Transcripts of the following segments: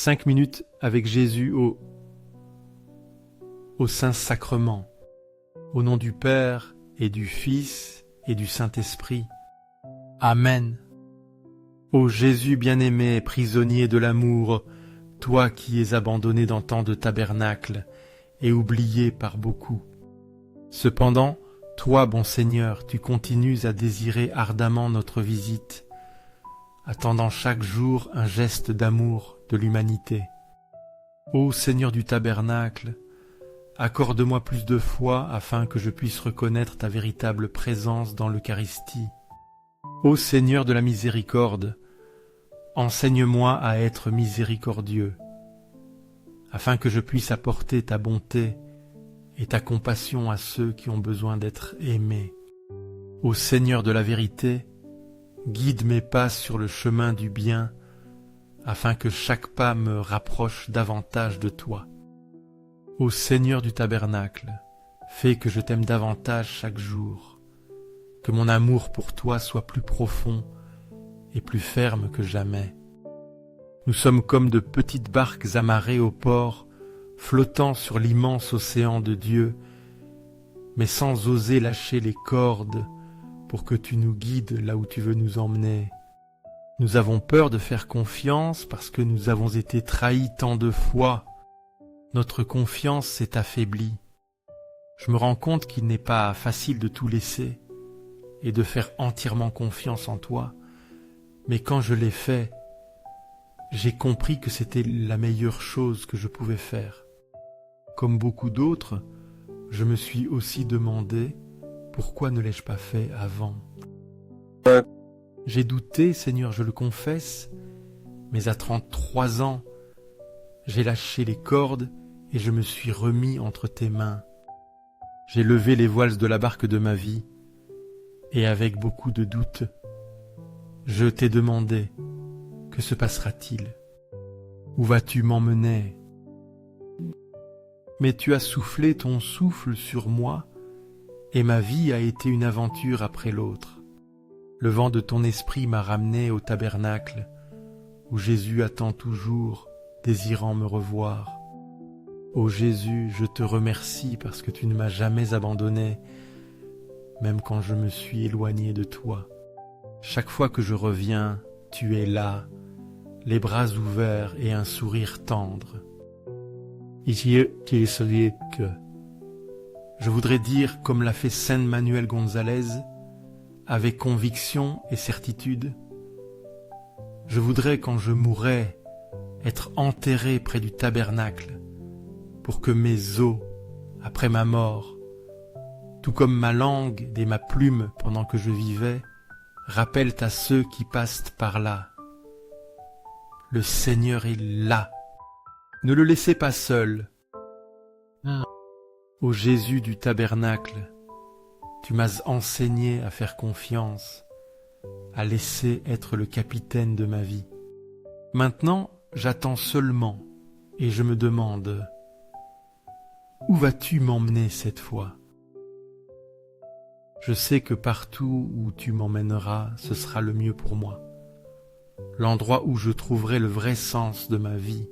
5 minutes avec Jésus au Saint-Sacrement, au nom du Père et du Fils et du Saint-Esprit. Amen. Ô Jésus bien-aimé, prisonnier de l'amour, toi qui es abandonné dans tant de tabernacles et oublié par beaucoup. Cependant, toi, bon Seigneur, tu continues à désirer ardemment notre visite, attendant chaque jour un geste d'amour de l'humanité. Ô Seigneur du tabernacle, accorde-moi plus de foi afin que je puisse reconnaître ta véritable présence dans l'Eucharistie. Ô Seigneur de la miséricorde, enseigne-moi à être miséricordieux, afin que je puisse apporter ta bonté et ta compassion à ceux qui ont besoin d'être aimés. Ô Seigneur de la vérité, guide mes pas sur le chemin du bien, afin que chaque pas me rapproche davantage de toi. Ô Seigneur du tabernacle, fais que je t'aime davantage chaque jour, que mon amour pour toi soit plus profond et plus ferme que jamais. Nous sommes comme de petites barques amarrées au port, flottant sur l'immense océan de Dieu, mais sans oser lâcher les cordes pour que tu nous guides là où tu veux nous emmener. Nous avons peur de faire confiance parce que nous avons été trahis tant de fois. Notre confiance s'est affaiblie. Je me rends compte qu'il n'est pas facile de tout laisser et de faire entièrement confiance en toi, mais quand je l'ai fait, j'ai compris que c'était la meilleure chose que je pouvais faire. Comme beaucoup d'autres, je me suis aussi demandé pourquoi ne l'ai-je pas fait avant. J'ai douté, Seigneur, je le confesse, mais à 33 ans, j'ai lâché les cordes et je me suis remis entre tes mains. J'ai levé les voiles de la barque de ma vie et avec beaucoup de doutes, je t'ai demandé, que se passera-t-il? Où vas-tu m'emmener? Mais tu as soufflé ton souffle sur moi et ma vie a été une aventure après l'autre. Le vent de ton esprit m'a ramené au tabernacle où Jésus attend toujours, désirant me revoir. Ô Jésus, je te remercie parce que tu ne m'as jamais abandonné, même quand je me suis éloigné de toi. Chaque fois que je reviens, tu es là, les bras ouverts et un sourire tendre. Je voudrais dire, comme l'a fait Saint Manuel González, avec conviction et certitude, je voudrais, quand je mourrai, être enterré près du tabernacle, pour que mes os, après ma mort, tout comme ma langue et ma plume pendant que je vivais, rappellent à ceux qui passent par là. Le Seigneur est là. Ne le laissez pas seul. Ô Jésus du tabernacle, tu m'as enseigné à faire confiance, à laisser être le capitaine de ma vie. Maintenant, j'attends seulement et je me demande, où vas-tu m'emmener cette fois? Je sais que partout où tu m'emmèneras, ce sera le mieux pour moi, l'endroit où je trouverai le vrai sens de ma vie.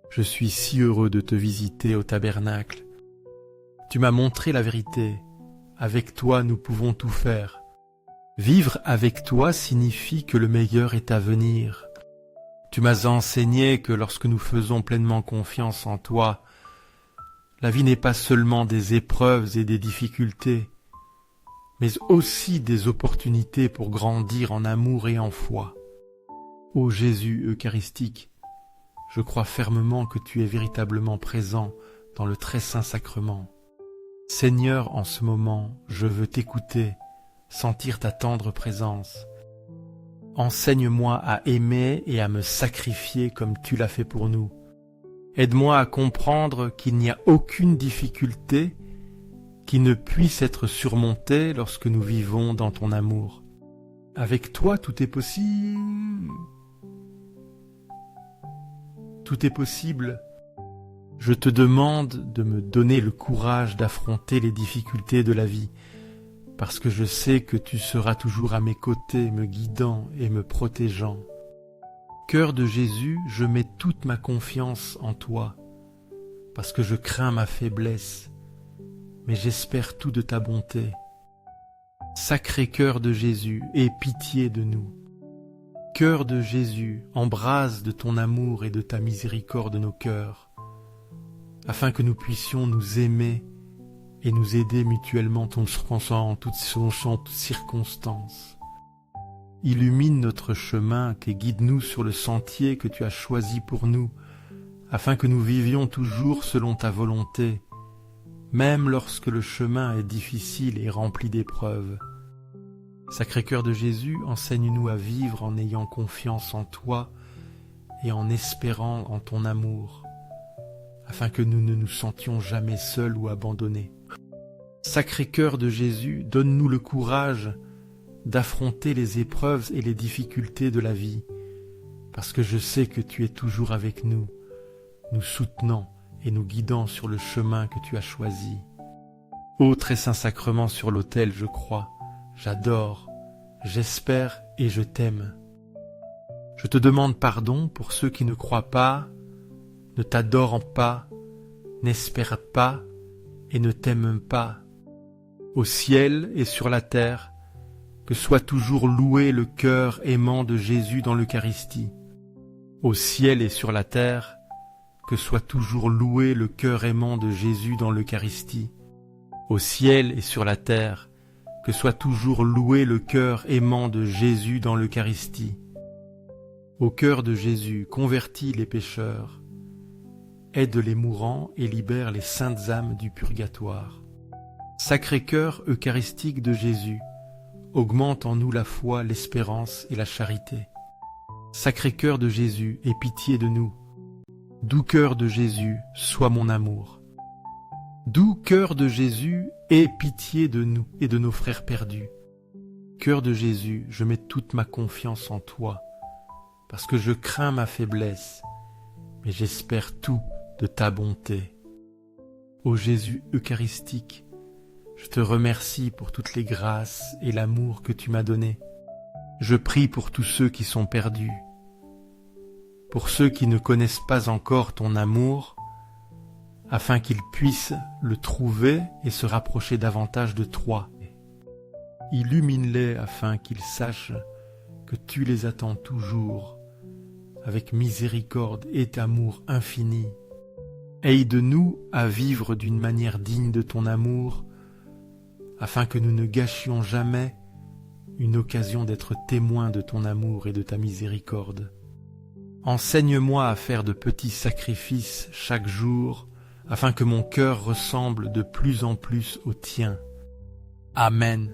Je suis si heureux de te visiter au tabernacle. Tu m'as montré la vérité. Avec toi, nous pouvons tout faire. Vivre avec toi signifie que le meilleur est à venir. Tu m'as enseigné que lorsque nous faisons pleinement confiance en toi, la vie n'est pas seulement des épreuves et des difficultés, mais aussi des opportunités pour grandir en amour et en foi. Ô Jésus eucharistique, je crois fermement que tu es véritablement présent dans le très saint sacrement. Seigneur, en ce moment, je veux t'écouter, sentir ta tendre présence. Enseigne-moi à aimer et à me sacrifier comme tu l'as fait pour nous. Aide-moi à comprendre qu'il n'y a aucune difficulté qui ne puisse être surmontée lorsque nous vivons dans ton amour. Avec toi, tout est possible. Tout est possible. Je te demande de me donner le courage d'affronter les difficultés de la vie, parce que je sais que tu seras toujours à mes côtés, me guidant et me protégeant. Cœur de Jésus, je mets toute ma confiance en toi, parce que je crains ma faiblesse, mais j'espère tout de ta bonté. Sacré cœur de Jésus, aie pitié de nous. Cœur de Jésus, embrase de ton amour et de ta miséricorde nos cœurs, afin que nous puissions nous aimer et nous aider mutuellement en toutes circonstances. Illumine notre chemin et guide-nous sur le sentier que tu as choisi pour nous, afin que nous vivions toujours selon ta volonté, même lorsque le chemin est difficile et rempli d'épreuves. Sacré-Cœur de Jésus, enseigne-nous à vivre en ayant confiance en toi et en espérant en ton amour, afin que nous ne nous sentions jamais seuls ou abandonnés. Sacré-Cœur de Jésus, donne-nous le courage d'affronter les épreuves et les difficultés de la vie, parce que je sais que tu es toujours avec nous, nous soutenant et nous guidant sur le chemin que tu as choisi. Ô très saint sacrement sur l'autel, je crois, j'adore, j'espère et je t'aime. Je te demande pardon pour ceux qui ne croient pas, ne t'adorent pas, n'espèrent pas et ne t'aiment pas. Au ciel et sur la terre, que soit toujours loué le cœur aimant de Jésus dans l'Eucharistie. Au ciel et sur la terre, que soit toujours loué le cœur aimant de Jésus dans l'Eucharistie. Au ciel et sur la terre, que soit toujours loué le cœur aimant de Jésus dans l'Eucharistie. Au cœur de Jésus, convertis les pécheurs, aide les mourants et libère les saintes âmes du purgatoire. Sacré cœur eucharistique de Jésus, augmente en nous la foi, l'espérance et la charité. Sacré cœur de Jésus, aie pitié de nous. Doux cœur de Jésus, sois mon amour. Doux cœur de Jésus, aie pitié de nous et de nos frères perdus. Cœur de Jésus, je mets toute ma confiance en toi, parce que je crains ma faiblesse, mais j'espère tout de ta bonté. Ô Jésus eucharistique, je te remercie pour toutes les grâces et l'amour que tu m'as donné. Je prie pour tous ceux qui sont perdus, pour ceux qui ne connaissent pas encore ton amour, afin qu'ils puissent le trouver et se rapprocher davantage de toi. Illumine-les afin qu'ils sachent que tu les attends toujours, avec miséricorde et amour infini. Aide-nous à vivre d'une manière digne de ton amour, afin que nous ne gâchions jamais une occasion d'être témoins de ton amour et de ta miséricorde. Enseigne-moi à faire de petits sacrifices chaque jour, afin que mon cœur ressemble de plus en plus au tien. Amen.